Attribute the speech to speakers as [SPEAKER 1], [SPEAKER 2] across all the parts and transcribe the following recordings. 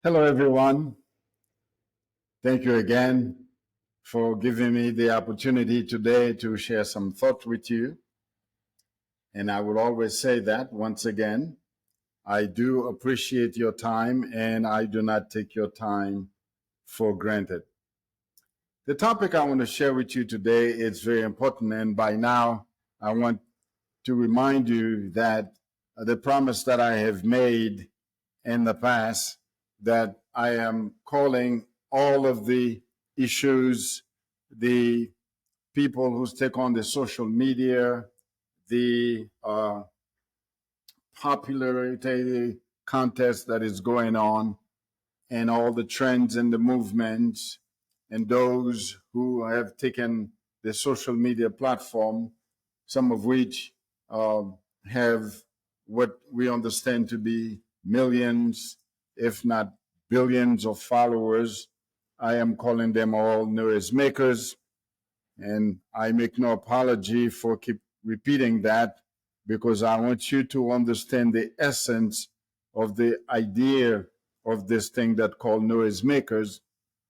[SPEAKER 1] Hello, everyone. Thank you again for giving me the opportunity today to share some thoughts with you. And I will always say that once again, I do appreciate your time and I do not take your time for granted. The topic I want to share with you today is very important. And by now, I want to remind you that the promise that I have made in the past that I am calling all of the issues, the people who take on the social media, the popularity contest that is going on, and all the trends and the movements, and those who have taken the social media platform, some of which have what we understand to be millions, if not billions of followers. I am calling them all noisemakers, and I make no apology for keep repeating that because I want you to understand the essence of the idea of this thing that called noisemakers.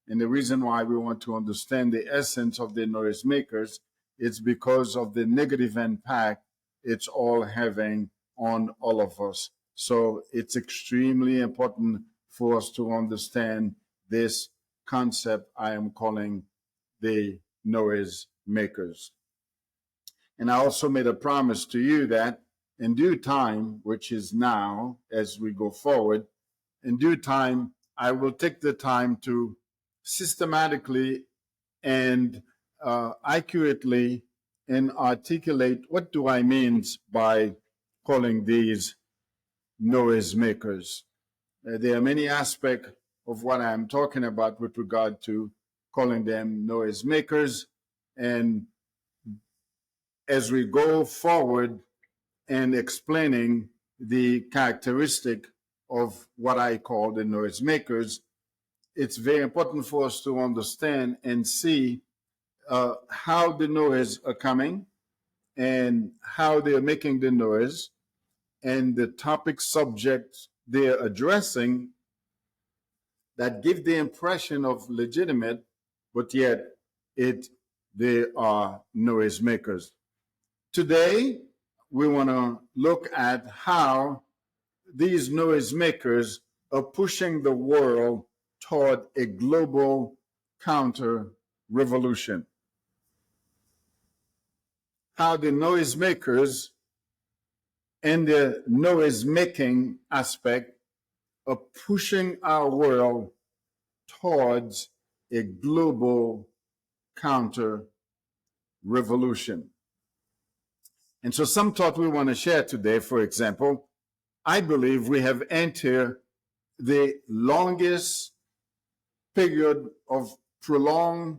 [SPEAKER 1] And the reason why we want to understand the essence of the noisemakers is because of the negative impact it's all having on all of us. So it's extremely important for us to understand this concept I am calling the noise makers. And I also made a promise to you that in due time, which is now as we go forward, in due time, I will take the time to systematically and accurately and articulate what do I mean by calling these noise makers. There are many aspects of what I'm talking about with regard to calling them noise makers. And as we go forward and explaining the characteristic of what I call the noise makers, it's very important for us to understand and see how the noise are coming and how they're making the noise and the topic subjects they're addressing that give the impression of legitimate, but yet they are noise makers. Today, we want to look at how these noise makers are pushing the world toward a global counter revolution. How the noise makers and the noise making aspect are pushing our world towards a global counter revolution. And so some thought we want to share today, for example, I believe we have entered the longest period of prolonged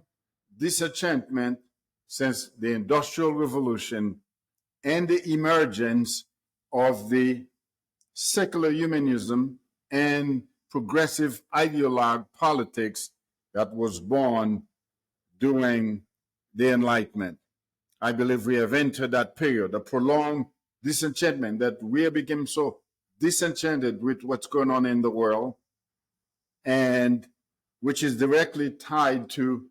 [SPEAKER 1] disenchantment since the Industrial Revolution and the emergence of the secular humanism and progressive ideologue politics that was born during the Enlightenment. I believe we have entered that period, a prolonged disenchantment, that we have become so disenchanted with what's going on in the world, and which is directly tied to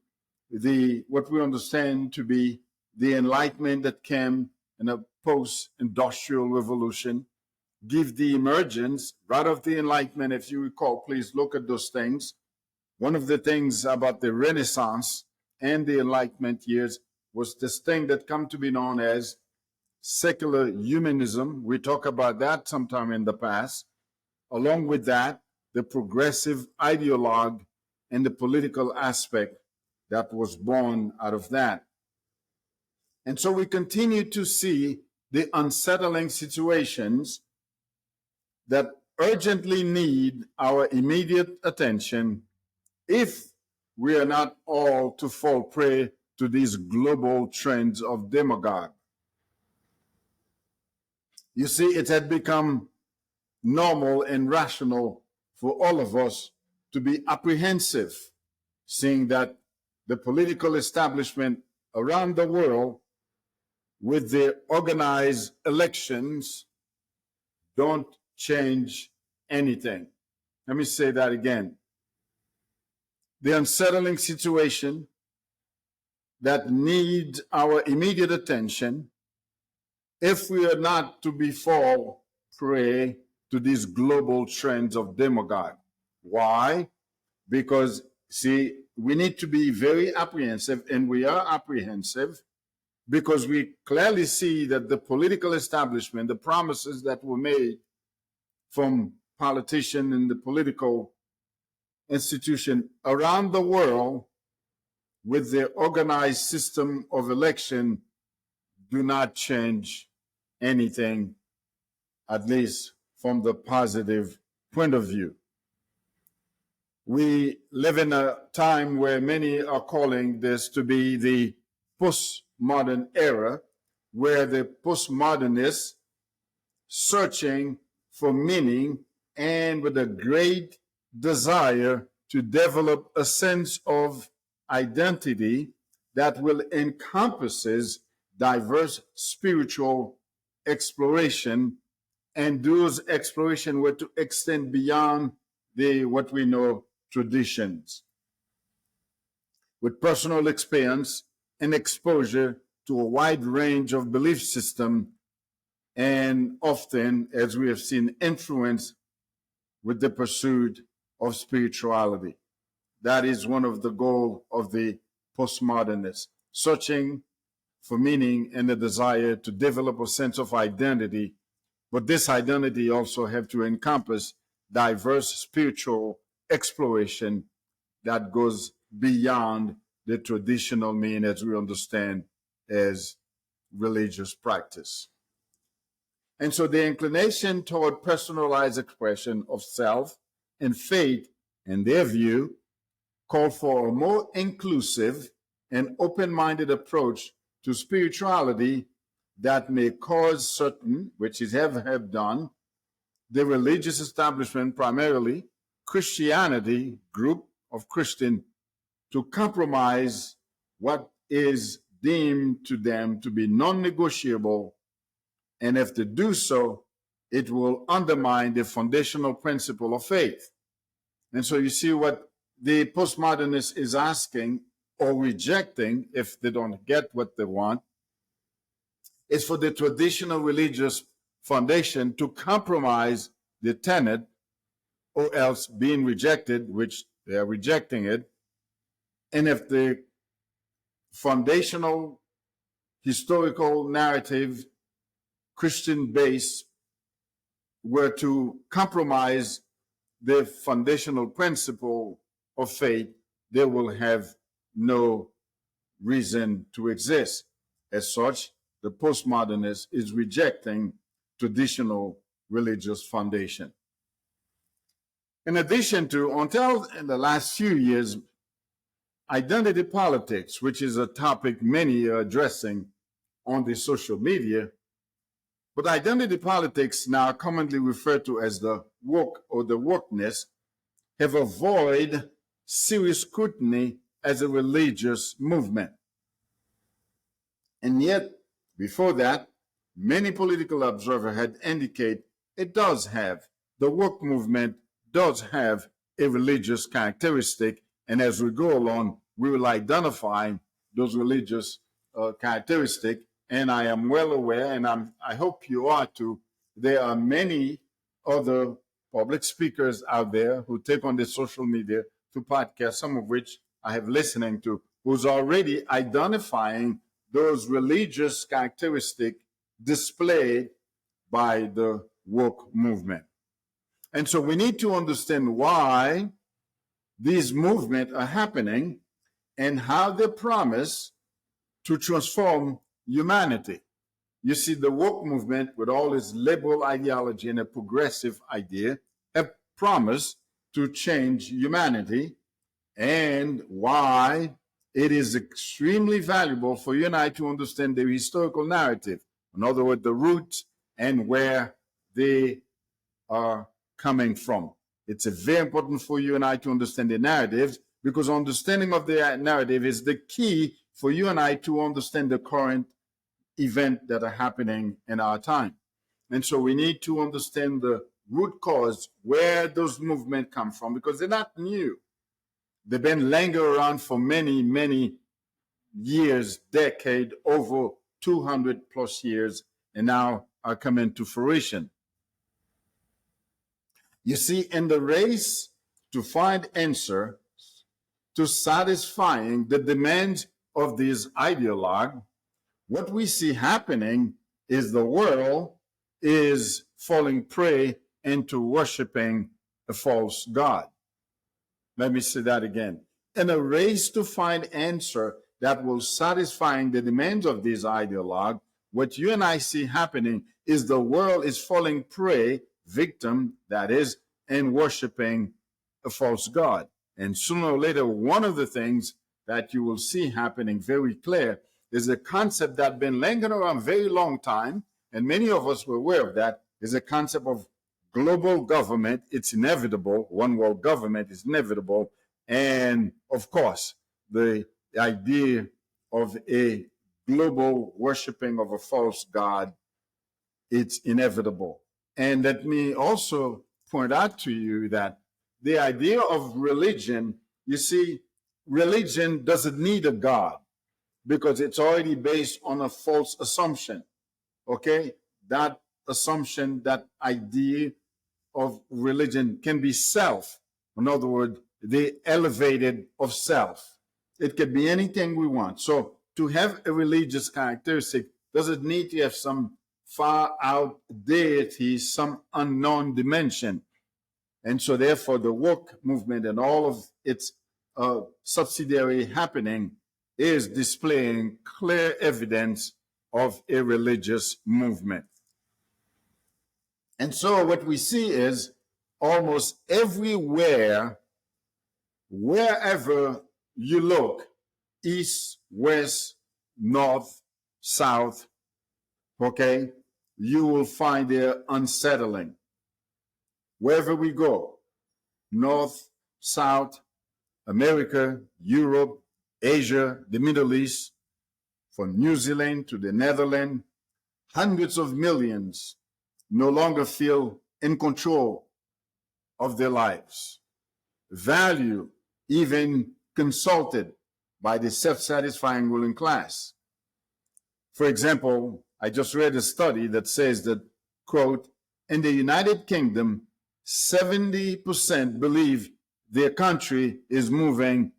[SPEAKER 1] what we understand to be the Enlightenment that came in a post-industrial revolution, give the emergence right of the Enlightenment. If you recall, please look at those things. One of the things about the Renaissance and the Enlightenment years was this thing that come to be known as secular humanism. We talked about that sometime in the past. Along with that, the progressive ideologue and the political aspect that was born out of that. And so we continue to see the unsettling situations that urgently need our immediate attention if we are not all to fall prey to these global trends of demagogue. You see, it had become normal and rational for all of us to be apprehensive, seeing that the political establishment around the world, with their organized elections, don't change anything. Let me say that again. The unsettling situation that needs our immediate attention if we are not to fall prey to these global trends of demagogue. Why? Because, see, we need to be very apprehensive, and we are apprehensive because we clearly see that the political establishment, the promises that were made from politicians and the political institution around the world with their organized system of election do not change anything, at least from the positive point of view. We live in a time where many are calling this to be the postmodern era, where the postmodernists searching for meaning and with a great desire to develop a sense of identity that will encompasses diverse spiritual exploration, and those exploration were to extend beyond the what we know traditions, with personal experience and exposure to a wide range of belief system, and often, as we have seen, influence with the pursuit of spirituality. That is one of the goals of the postmodernists, searching for meaning and the desire to develop a sense of identity. But this identity also have to encompass diverse spiritual exploration that goes beyond the traditional meaning as we understand as religious practice. And so the inclination toward personalized expression of self and faith, in their view, call for a more inclusive and open-minded approach to spirituality that may cause certain, which it have done, the religious establishment, primarily Christianity, group of Christian, to compromise what is deemed to them to be non-negotiable, and if they do so, it will undermine the foundational principle of faith. And so you see what the postmodernist is asking or rejecting, if they don't get what they want, is for the traditional religious foundation to compromise the tenet, or else being rejected, which they are rejecting it. And if the foundational historical narrative Christian base were to compromise the foundational principle of faith, they will have no reason to exist. As such, the postmodernist is rejecting traditional religious foundation. In addition to, until in the last few years, identity politics, which is a topic many are addressing on the social media, but identity politics, now commonly referred to as the woke or the wokeness, have avoided serious scrutiny as a religious movement. And yet, before that, many political observers had indicated it does have, the woke movement does have a religious characteristic, and as we go along, we will identify those religious characteristics. And I am well aware, and I hope you are too, there are many other public speakers out there who take on the social media to podcast, some of which I have listening to, who's already identifying those religious characteristics displayed by the woke movement. And so we need to understand why these movements are happening and how they promise to transform humanity. You see, the woke movement, with all its liberal ideology and a progressive idea, have promised to change humanity, and why it is extremely valuable for you and I to understand the historical narrative. In other words, the roots and where they are coming from. It's very important for you and I to understand the narratives, because understanding of the narrative is the key for you and I to understand the current event that are happening in our time. And so we need to understand the root cause, where those movements come from, because they're not new. They've been lingering around for many, many years, decade, over 200 plus years, and now are coming to fruition. You see, in the race to find answer to satisfying the demands of these ideologues, what we see happening is the world is falling prey into worshiping a false god. Let me say that again. In a race to find answer that will satisfy the demands of these ideologues, what you and I see happening is the world is falling prey, victim, that is, in worshiping a false god. And sooner or later, one of the things that you will see happening very clear is a concept that's been lingering around a very long time, and many of us were aware of that, is a concept of global government. It's inevitable. One world government is inevitable. And of course, the idea of a global worshiping of a false god, it's inevitable. And let me also point out to you that the idea of religion, you see, religion doesn't need a god because it's already based on a false assumption. Okay? That assumption, that idea of religion can be self. In other words, the elevated of self. It could be anything we want. So to have a religious characteristic doesn't need to have some far out deity, some unknown dimension. And so therefore the woke movement and all of its subsidiary happening is displaying clear evidence of a religious movement. And so what we see is almost everywhere, wherever you look, east, west, north, south, okay, you will find there unsettling. Wherever we go, north, south, America, Europe, Asia, the Middle East, from New Zealand to the Netherlands, hundreds of millions no longer feel in control of their lives, value even consulted by the self-satisfying ruling class. For example, I just read a study that says that, quote, in the United Kingdom, 70% believe their country is moving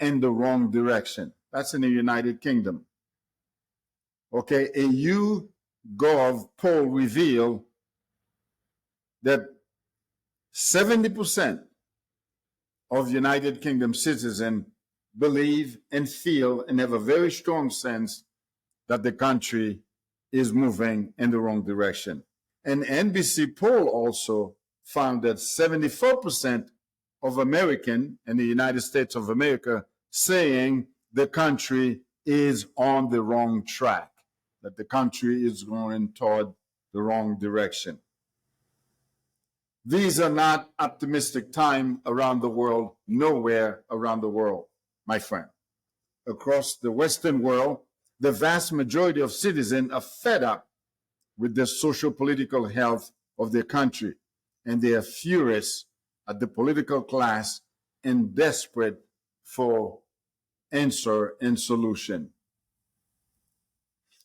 [SPEAKER 1] in the wrong direction. That's in the United Kingdom. Okay, a YouGov poll revealed that 70% of United Kingdom citizens believe and feel and have a very strong sense that the country is moving in the wrong direction. An NBC poll also found that 74% of Americans in the United States of America saying the country is on the wrong track, that the country is going toward the wrong direction. These are not optimistic times around the world, nowhere around the world, my friend. Across the Western world, the vast majority of citizens are fed up with the social-political health of their country, and they are furious at the political class and desperate for answer and solution.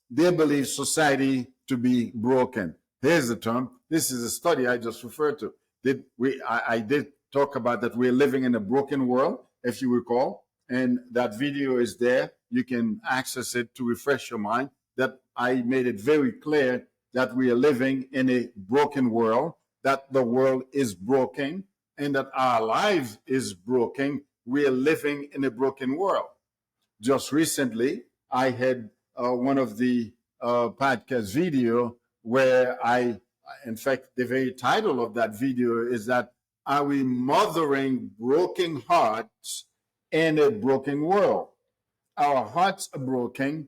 [SPEAKER 1] They believe society to be broken. Here's the term. This is a study I just referred to. I did talk about that we're living in a broken world, if you recall, and that video is there. You can access it to refresh your mind, that I made it very clear that we are living in a broken world, that the world is broken, and that our life is broken. We are living in a broken world. Just recently, I had one of the podcast video where in fact, the very title of that video is that, are we mothering broken hearts in a broken world? Our hearts are broken.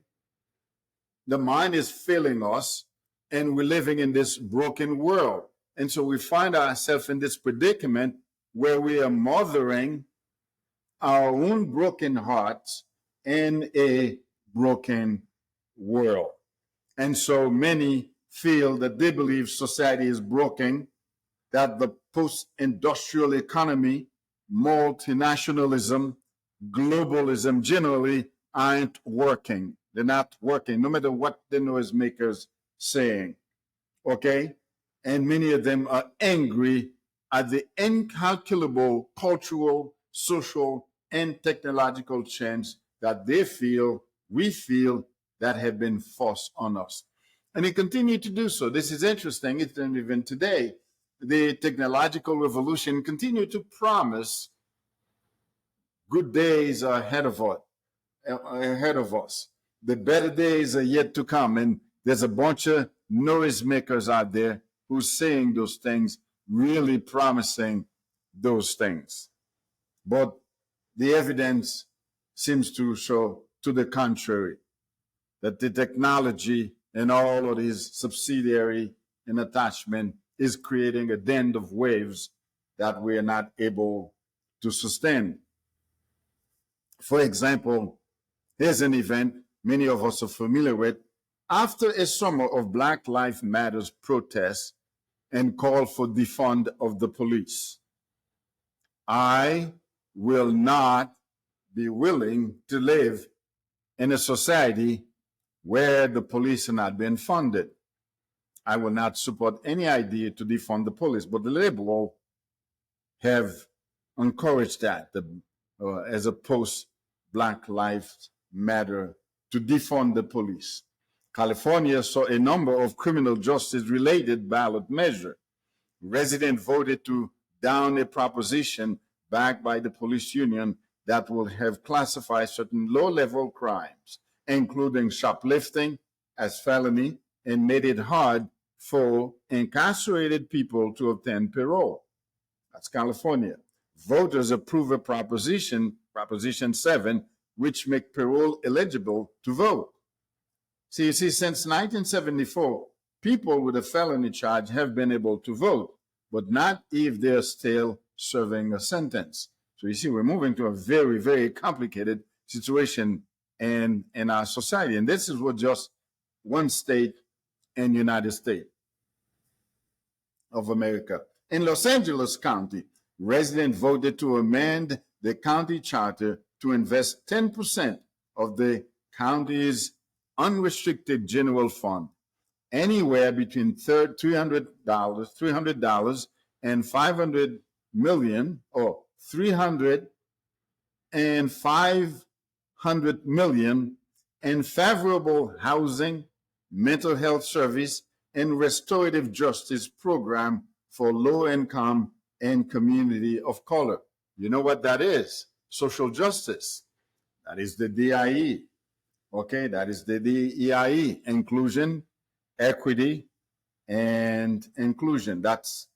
[SPEAKER 1] The mind is failing us, and we're living in this broken world. And so we find ourselves in this predicament where we are mothering our own broken hearts in a broken world. And so many feel that they believe society is broken, that the post-industrial economy, multinationalism, globalism generally aren't working. They're not working, no matter what the noisemakers saying. Okay? And many of them are angry at the incalculable cultural, social, and technological change that they feel, we feel, that have been forced on us. And they continue to do so. This is interesting. It's even today, the technological revolution continue to promise good days are ahead of us. The better days are yet to come. And there's a bunch of noisemakers out there who's saying those things, really promising those things. But the evidence seems to show to the contrary, that the technology and all of these subsidiary and attachment is creating a den of waves that we are not able to sustain. For example, here's an event many of us are familiar with. After a summer of Black Lives Matter protests and call for defund of the police, I will not be willing to live in a society where the police are not being funded. I will not support any idea to defund the police, but the liberals have encouraged that as a post-Black Lives Matter to defund the police. California saw a number of criminal justice-related ballot measures. Residents voted to down a proposition backed by the police union that will have classified certain low-level crimes, including shoplifting, as felony, and made it hard for incarcerated people to obtain parole. That's California. Voters approved a Proposition 7, which make parole eligible to vote. See, since 1974, people with a felony charge have been able to vote, but not if they're still serving a sentence. So you see, we're moving to a very, very complicated situation in our society. And this is what just one state in the United States of America. In Los Angeles County, residents voted to amend the county charter to invest 10% of the county's unrestricted general fund, anywhere between $300 and $500 million, or $300 and $500 million in favorable housing, mental health service, and restorative justice program for low income and community of color. You know what that is? Social justice. That is the DIE. Okay, that is the DEIE, inclusion, equity, and inclusion. That's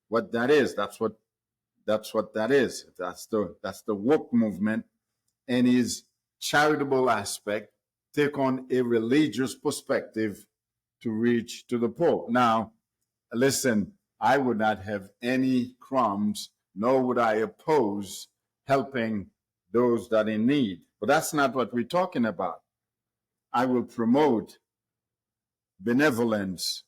[SPEAKER 1] what that is. That's what that is. That's the woke movement, and its charitable aspect take on a religious perspective to reach to the poor. Now, listen, I would not have any crumbs, nor would I oppose helping those that are in need. But that's not what we're talking about. I will promote benevolence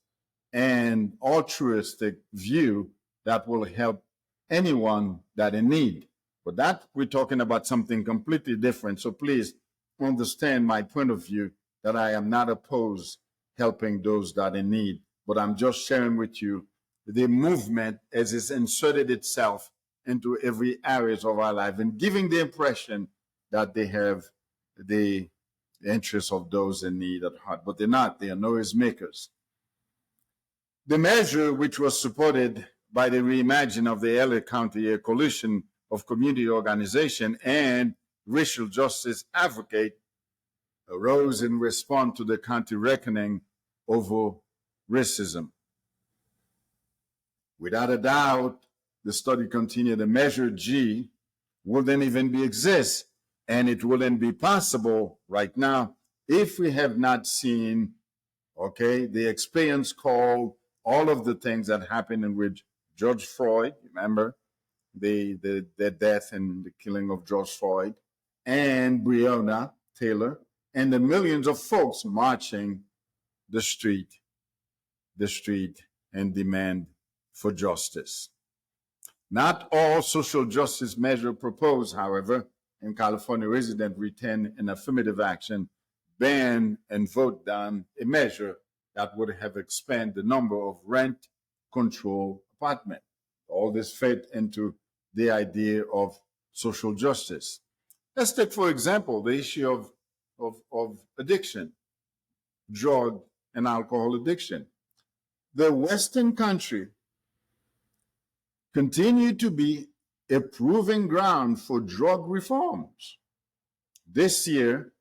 [SPEAKER 1] and altruistic view that will help anyone that in need. But that we're talking about something completely different. So please understand my point of view, that I am not opposed helping those that in need. But I'm just sharing with you the movement as it's inserted itself into every areas of our life and giving the impression that they have the interests of those in need at heart. But they're not. They are noise makers. The measure, which was supported by the reimagining of the LA County Coalition of Community Organization and racial justice advocate, arose in response to the county reckoning over racism. Without a doubt, the study continued, the measure G wouldn't even exist, and it wouldn't be possible right now if we have not seen, okay, the experience called all of the things that happened in which George Floyd, remember, the death and the killing of George Floyd, and Breonna Taylor, and the millions of folks marching the street and demand for justice. Not all social justice measures proposed, however, in California residents retain an affirmative action ban and vote down a measure that would have expanded the number of rent control apartments. All this fit into the idea of social justice. Let's take, for example, the issue of addiction, drug and alcohol addiction. The Western country continue to be a proving ground for drug reforms. This year,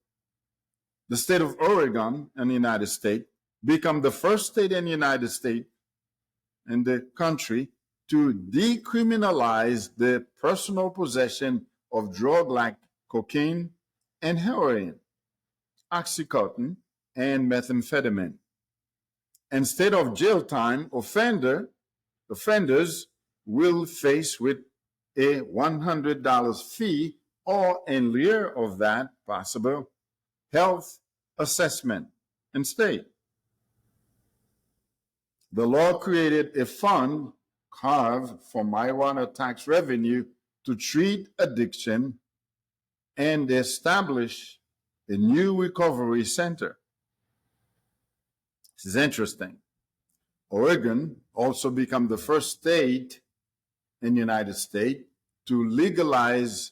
[SPEAKER 1] the state of Oregon in the United States became the first state in the United States and the country to decriminalize the personal possession of drugs like cocaine and heroin, oxycontin, and methamphetamine. Instead of jail time, offenders will face with a $100 fee or, in lieu of that, possible health assessment and stay. The law created a fund carved from marijuana tax revenue to treat addiction and establish a new recovery center. This is interesting. Oregon also became the first state in the United States to legalize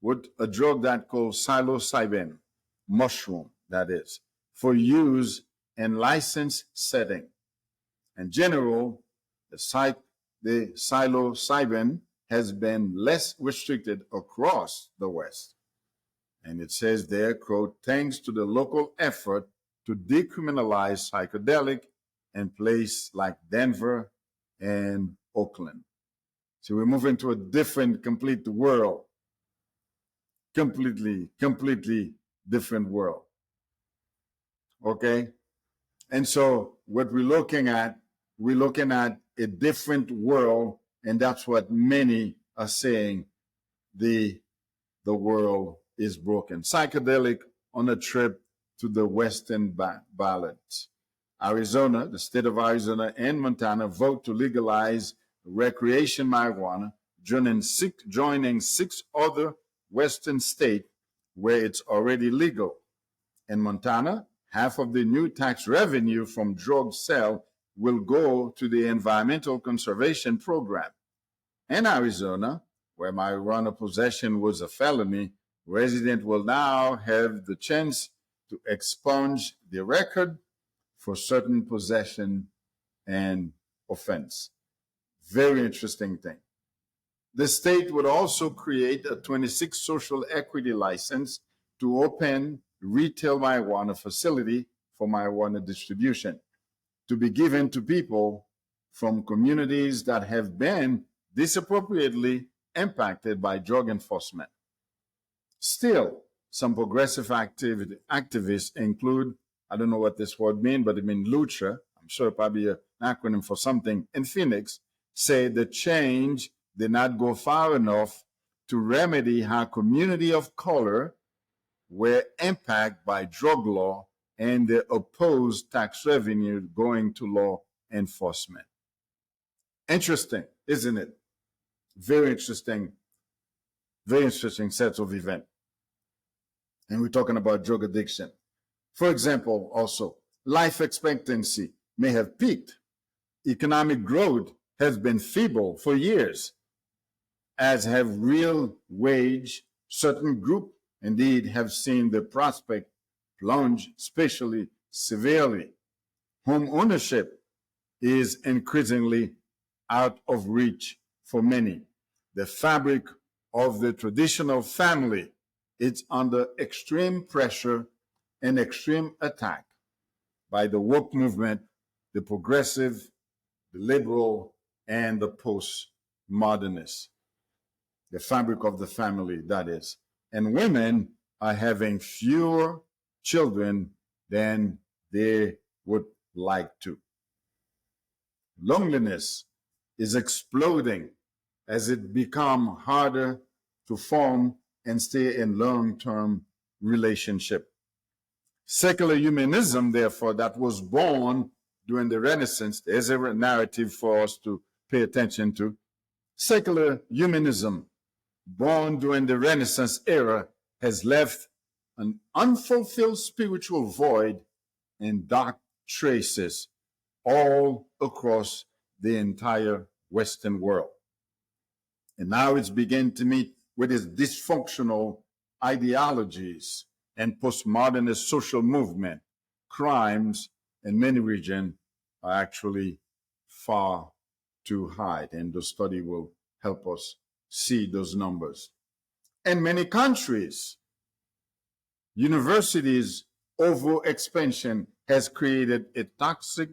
[SPEAKER 1] what a drug that called psilocybin, mushroom, that is, for use in licensed setting. In general, the psilocybin has been less restricted across the West. And it says there, quote, thanks to the local effort to decriminalize psychedelic in places like Denver and Oakland. So we're moving to a different, complete world. Completely different world. Okay? And so what we're looking at a different world, and that's what many are saying the world is broken. Psychedelic on a trip to the Western balance. Arizona, the state of Arizona and Montana vote to legalize recreation marijuana, joining six other Western states where it's already legal. In Montana, half of the new tax revenue from drug sale will go to the Environmental Conservation Program. In Arizona, where marijuana possession was a felony, residents will now have the chance to expunge the record for certain possession and offense. Very interesting thing. The state would also create a 26 social equity license to open retail marijuana facility for marijuana distribution to be given to people from communities that have been disappropriately impacted by drug enforcement. Still, some progressive activists include, I don't know what this word means, but it means lucha. I'm sure probably an acronym for something. In Phoenix, say the change did not go far enough to remedy how community of color were impacted by drug law and they opposed tax revenue going to law enforcement. Interesting, isn't it? Very interesting sets of events. And we're talking about drug addiction. For example, also, life expectancy may have peaked. Economic growth has been feeble for years, as have real wage. Certain groups, indeed, have seen the prospect plunge, especially severely. Home ownership is increasingly out of reach for many. The fabric of the traditional family is under extreme pressure and extreme attack by the woke movement, the progressive, the liberal, and the post-modernists. The fabric of the family, that is. And women are having fewer children than they would like to. Loneliness is exploding as it becomes harder to form and stay in long-term relationship. Secular humanism, therefore, that was born during the Renaissance, there's a narrative for us to pay attention to. Secular humanism, born during the Renaissance era, has left an unfulfilled spiritual void and dark traces all across the entire Western world. And now it's beginning to meet with its dysfunctional ideologies and postmodernist social movement. Crimes in many regions are actually far too high, and the study will help us see those numbers. In many countries, universities' overexpansion has created a toxic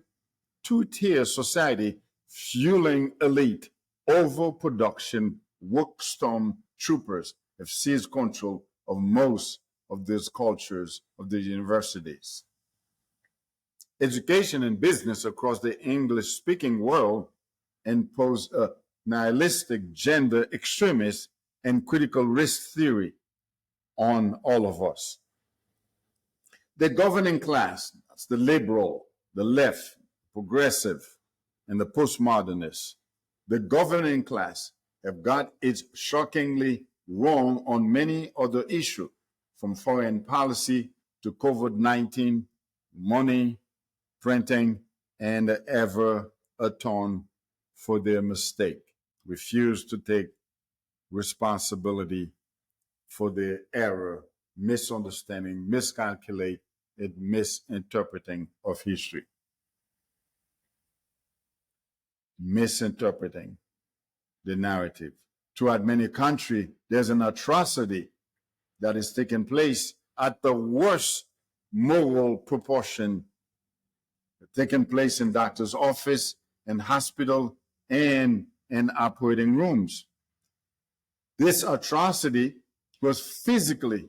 [SPEAKER 1] two-tier society, fueling elite overproduction. Workstorm troopers have seized control of most of these cultures of the universities. Education and business across the English-speaking world impose a nihilistic gender extremist and critical race theory on all of us. The governing class, that's the liberal, the left, progressive, and the postmodernists, the governing class have got it shockingly wrong on many other issues, from foreign policy to COVID-19, money, printing, and ever atone for their mistake. Refuse to take responsibility for their error, misunderstanding, miscalculate, and misinterpreting of history. Misinterpreting the narrative. Throughout many countries, there's an atrocity that is taking place at the worst moral proportion, taking place in doctor's office, in hospital, and in operating rooms. This atrocity was physically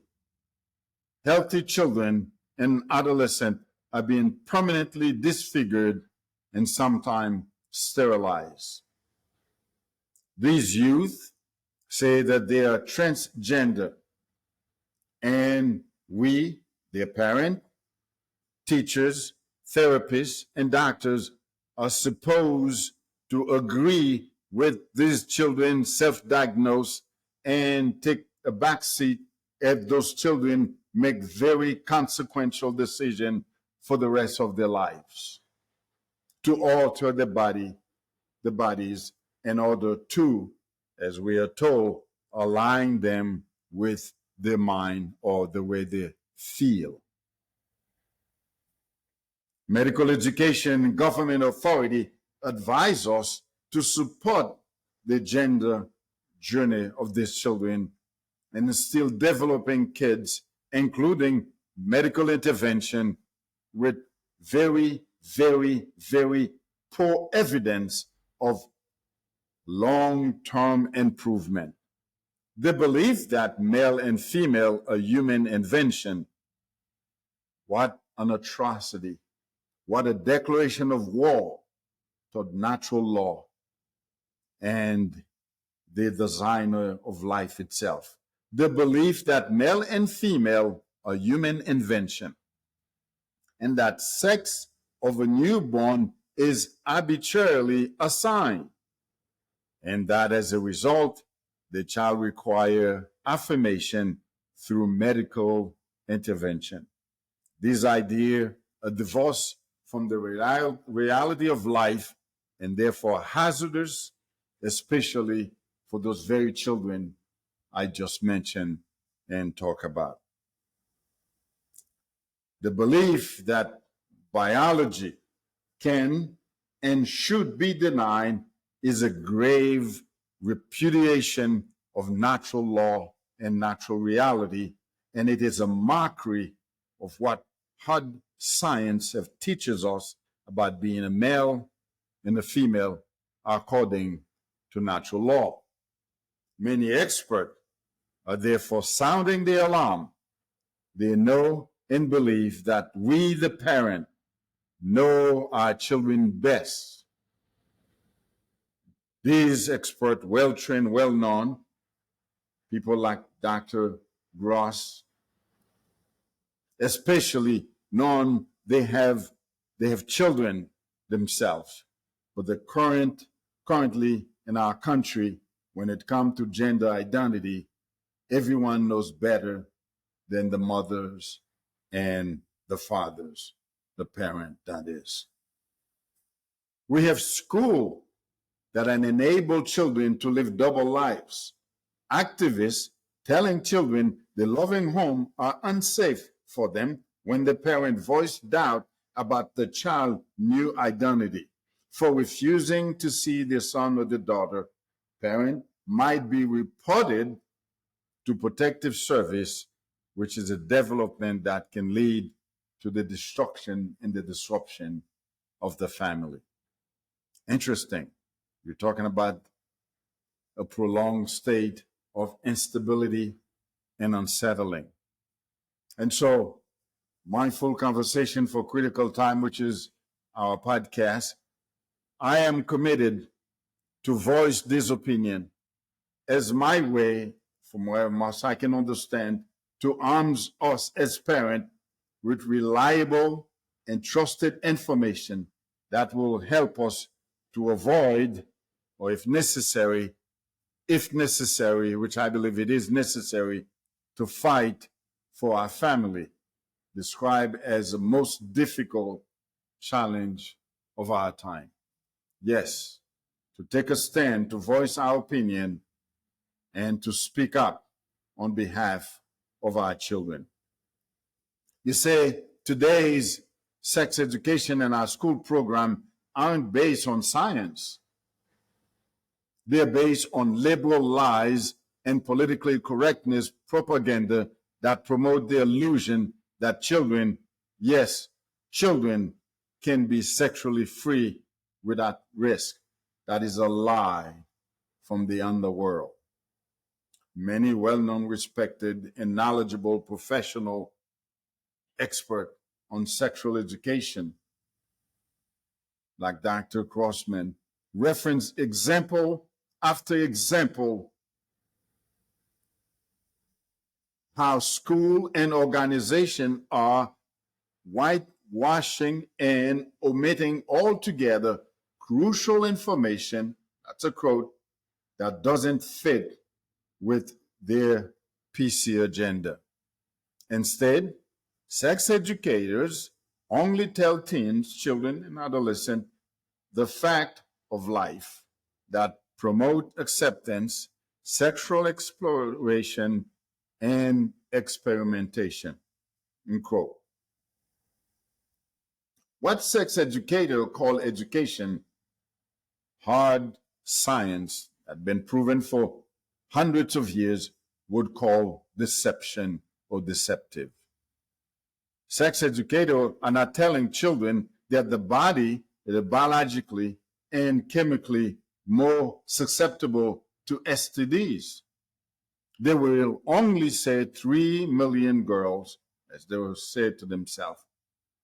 [SPEAKER 1] healthy. Children and adolescents are being permanently disfigured and sometimes sterilized. These youth say that they are transgender, and we, their parents, teachers, therapists, and doctors are supposed to agree with these children, self-diagnose, and take a backseat if those children make very consequential decisions for the rest of their lives, to alter the bodies in order to, as we are told, align them with their mind or the way they feel. Medical education and government authority advise us to support the gender journey of these children and still developing kids, including medical intervention with very, very, very poor evidence of long-term improvement. The belief that male and female are human invention. What an atrocity. What a declaration of war toward natural law and the designer of life itself. The belief that male and female are human invention, and that sex of a newborn is arbitrarily assigned, and that as a result, the child requires affirmation through medical intervention. These ideas are divorced from the reality of life and therefore hazardous, especially for those very children I just mentioned and talk about. The belief that biology can and should be denied is a grave repudiation of natural law and natural reality, and it is a mockery of what hard science teaches us about being a male and a female according to natural law. Many experts are therefore sounding the alarm. They know and believe that we, the parent, know our children best. These experts, well-trained, well-known, people like Dr. Gross, especially known, they have children themselves. But the current Currently, in our country, when it comes to gender identity, everyone knows better than the mothers and the fathers, the parent, that is. We have school that enable children to live double lives. Activists telling children the loving home are unsafe for them when the parent voiced doubt about the child's new identity. For refusing to see their son or the daughter, parent might be reported to protective service, which is a development that can lead to the destruction and the disruption of the family. Interesting. You're talking about a prolonged state of instability and unsettling. And so, Mindful Conversation for Critical Time, which is our podcast, I am committed to voice this opinion as my way, from where most I can understand, to arms us as parents with reliable and trusted information that will help us to avoid, or if necessary, which I believe it is necessary, to fight for our family, described as the most difficult challenge of our time. Yes, to take a stand, to voice our opinion, and to speak up on behalf of our children. You say today's sex education and our school program aren't based on science. They're based on liberal lies and politically correctness propaganda that promote the illusion that children, yes, children can be sexually free without risk. That is a lie from the underworld. Many well-known, respected, and knowledgeable professional experts on sexual education, like Dr. Crossman, reference example after example how school and organization are whitewashing and omitting altogether crucial information, that's a quote, that doesn't fit with their PC agenda. Instead, sex educators only tell teens, children, and adolescents the fact of life that promote acceptance, sexual exploration, and experimentation. Unquote. What sex educators call education, hard science that been proven for hundreds of years, would call deception or deceptive. Sex educators are not telling children that the body is biologically and chemically more susceptible to STDs. They will only say 3 million girls, as they will say to themselves,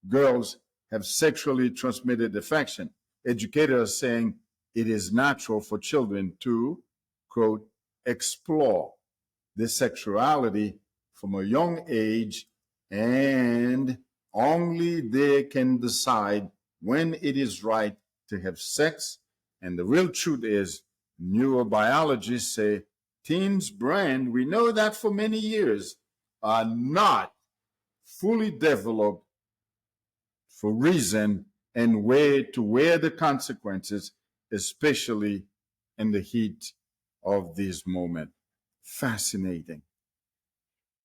[SPEAKER 1] girls have sexually transmitted infection. Educators are saying it is natural for children to, quote, explore their sexuality from a young age, and only they can decide when it is right to have sex. And the real truth is, neurobiologists say teens' brain, we know that for many years, are not fully developed for reason and way to wear the consequences, especially in the heat of this moment. Fascinating.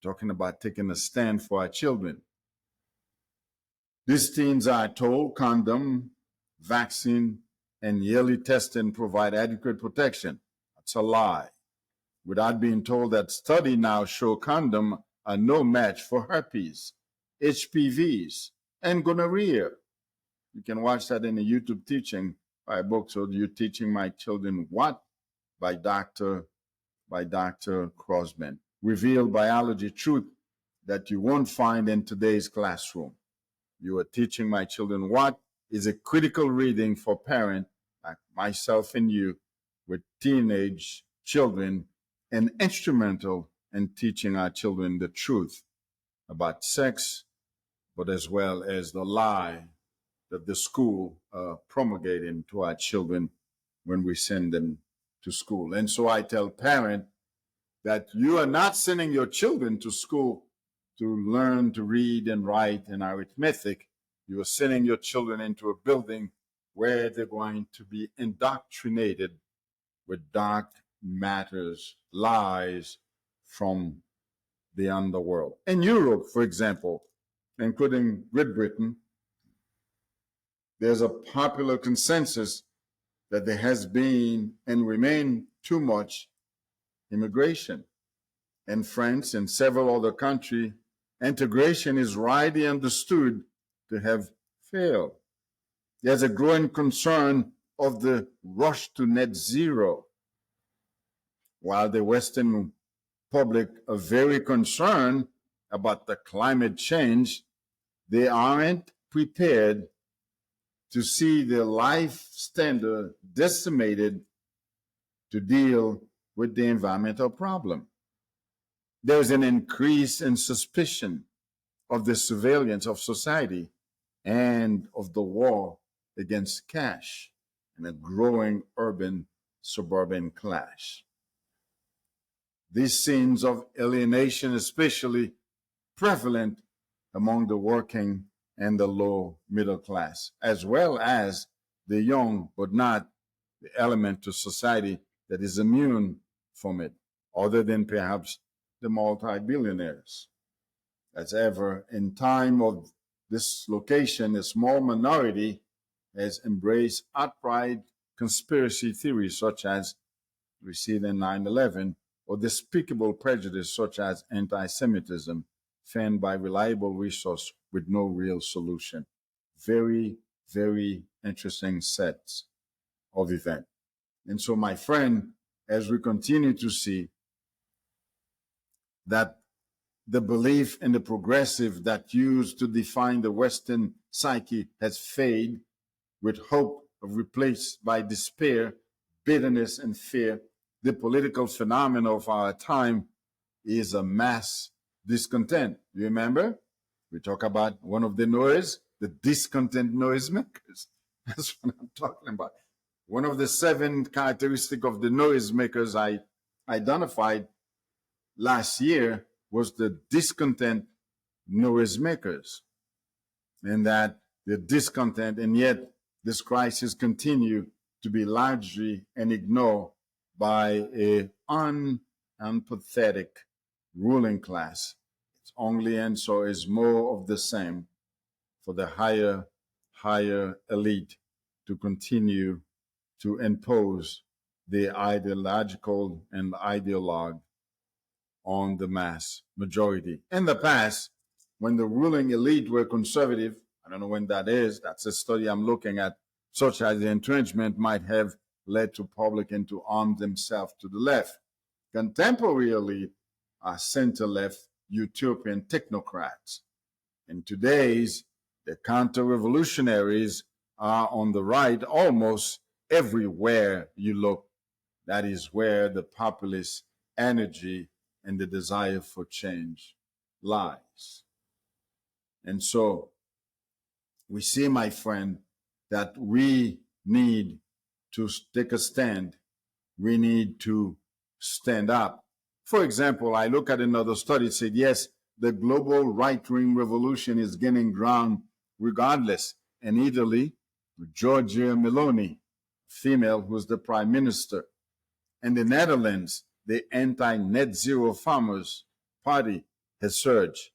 [SPEAKER 1] Talking about taking a stand for our children. These teens are told condom, vaccine, and yearly testing provide adequate protection. That's a lie. Without being told that study now show condom are no match for herpes, HPVs, and gonorrhea. You can watch that in a YouTube teaching by a book called You Teaching My Children What? by Dr. Crossman. Reveal biology truth that you won't find in today's classroom. You Are Teaching My Children What? Is a critical reading for parents like myself and you with teenage children, and instrumental in teaching our children the truth about sex, but as well as the lie that the school promulgating to our children when we send them to school. And so I tell parents that you are not sending your children to school to learn to read and write and arithmetic. You are sending your children into a building where they're going to be indoctrinated with dark matters, lies from the underworld. In Europe, for example, including Great Britain, there's a popular consensus that there has been and remain too much immigration. In France and several other countries, integration is widely understood to have failed. There's a growing concern of the rush to net zero. While the Western public are very concerned about the climate change, they aren't prepared to see their life standard decimated to deal with the environmental problem. There's an increase in suspicion of the surveillance of society and of the war against cash and a growing urban-suburban clash. These scenes of alienation especially prevalent among the working and the low middle class, as well as the young, but not the element to society that is immune from it, other than perhaps the multi-billionaires. As ever, in time of dislocation, a small minority has embraced outright conspiracy theories such as we see in 9/11, or despicable prejudice such as anti-Semitism, fanned by reliable resource with no real solution. Very, very interesting sets of events. And so, my friend, as we continue to see that the belief in the progressive that used to define the Western psyche has faded, with hope replaced by despair, bitterness, and fear, the political phenomenon of our time is a mass discontent. You remember? We talk about one of the noise, the discontent noisemakers. That's what I'm talking about. One of the 7 characteristics of the noisemakers I identified last year was the discontent noisemakers. And that the discontent, and yet this crisis continue to be largely and ignored by a unempathetic ruling class. Its only answer is more of the same for the higher elite to continue to impose the ideological and ideologue on the mass majority. In the past, when the ruling elite were conservative, I don't know when that is, that's a study I'm looking at, such as the entrenchment might have led to publicans to arm themselves to the left. Contemporary elite are center-left utopian technocrats. In today's, the counter-revolutionaries are on the right almost everywhere you look. That is where the populist energy and the desire for change lies. And so we see, my friend, that we need to take a stand. We need to stand up. For example, I look at another study, it said, yes, the global right-wing revolution is gaining ground regardless. In Italy, Giorgia Meloni, female, who's the prime minister. In the Netherlands, the anti-net zero farmers party has surged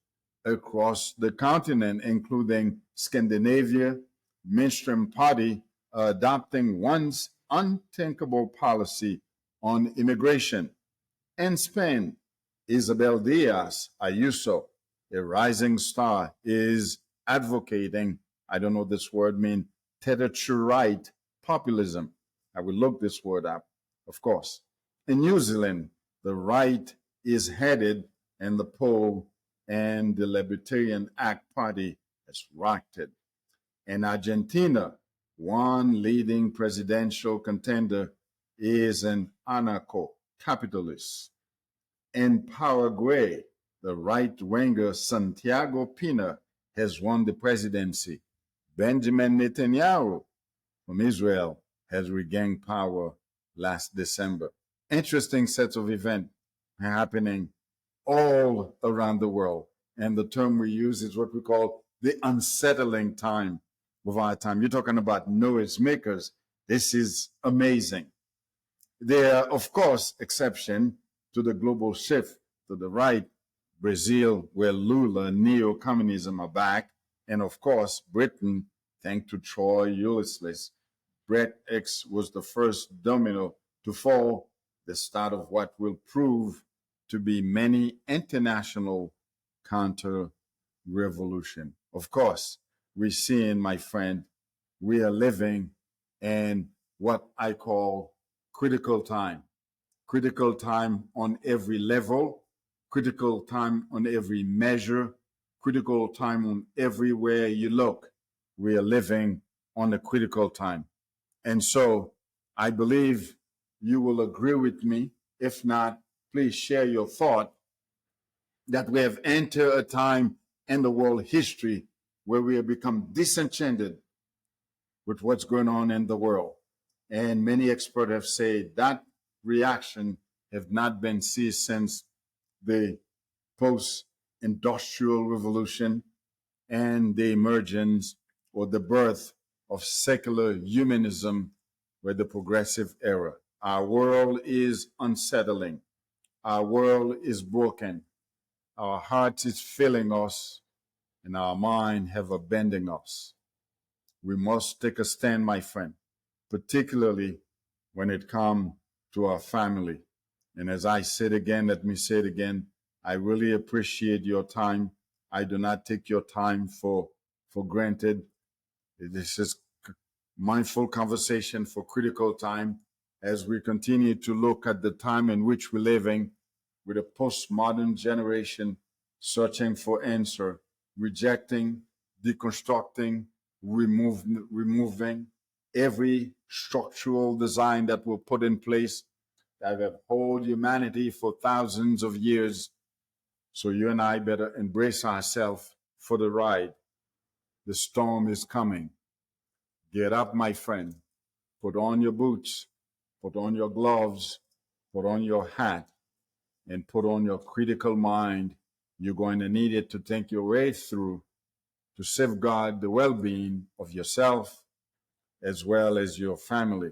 [SPEAKER 1] across the continent, including Scandinavia, mainstream party adopting once unthinkable policy on immigration. In Spain, Isabel Diaz Ayuso, a rising star, is advocating, I don't know this word mean, right populism. I will look this word up, of course. In New Zealand, the right is headed in the poll and the Libertarian Act Party has rocked it. In Argentina, one leading presidential contender is an anarcho-capitalist. In Paraguay, the right-winger Santiago Pena has won the presidency. Benjamin Netanyahu from Israel has regained power last December. Interesting sets of events happening all around the world. And the term we use is what we call the unsettling time of our time. You're talking about noisemakers. This is amazing. There are, of course, exceptions to the global shift to the right. Brazil, where Lula and neo-communism are back. And of course, Britain, thanks to Troy Ulysses, Brexit was the first domino to fall, the start of what will prove to be many international counter-revolution. Of course, we're seeing, my friend, we are living in what I call critical time on every level, critical time on every measure, critical time on everywhere you look. We are living on a critical time. And so I believe you will agree with me. If not, please share your thought that we have entered a time in the world history where we have become disenchanted with what's going on in the world. And many experts have said that reaction have not been seen since the post-industrial revolution and the emergence or the birth of secular humanism with the progressive era. Our world is unsettling. Our world is broken. Our heart is failing us, and our mind have abandoned us. We must take a stand, my friend, particularly when it comes to our family. And as I said again, let me say it again, I really appreciate your time. I do not take your time for granted. This is mindful conversation for critical time as we continue to look at the time in which we're living with a postmodern generation searching for answer, rejecting, deconstructing, removing every structural design that will put in place that have held humanity for thousands of years. So you and I better embrace ourselves for the ride. The storm is coming. Get up, my friend. Put on your boots, put on your gloves, put on your hat, and put on your critical mind. You're going to need it to think your way through to safeguard the well-being of yourself as well as your family.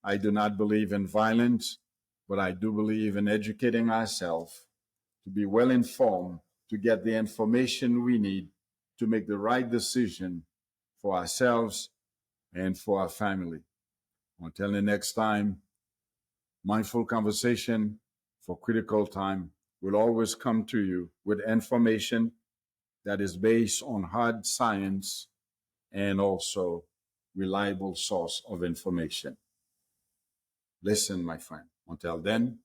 [SPEAKER 1] I do not believe in violence, but I do believe in educating ourselves to be well informed, to get the information we need to make the right decision for ourselves and for our family. Until the next time, mindful conversation for critical time will always come to you with information that is based on hard science and also reliable source of information. Listen, my friend. Until then,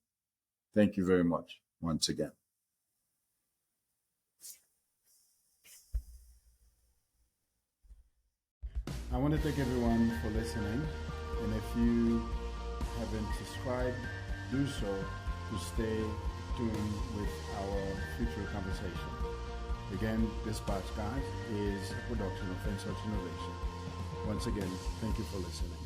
[SPEAKER 1] thank you very much once again. I want to thank everyone for listening. And if you haven't subscribed, do so to stay tuned with our future conversation. Again, this podcast is a production of Insights Innovation. Once again, thank you for listening.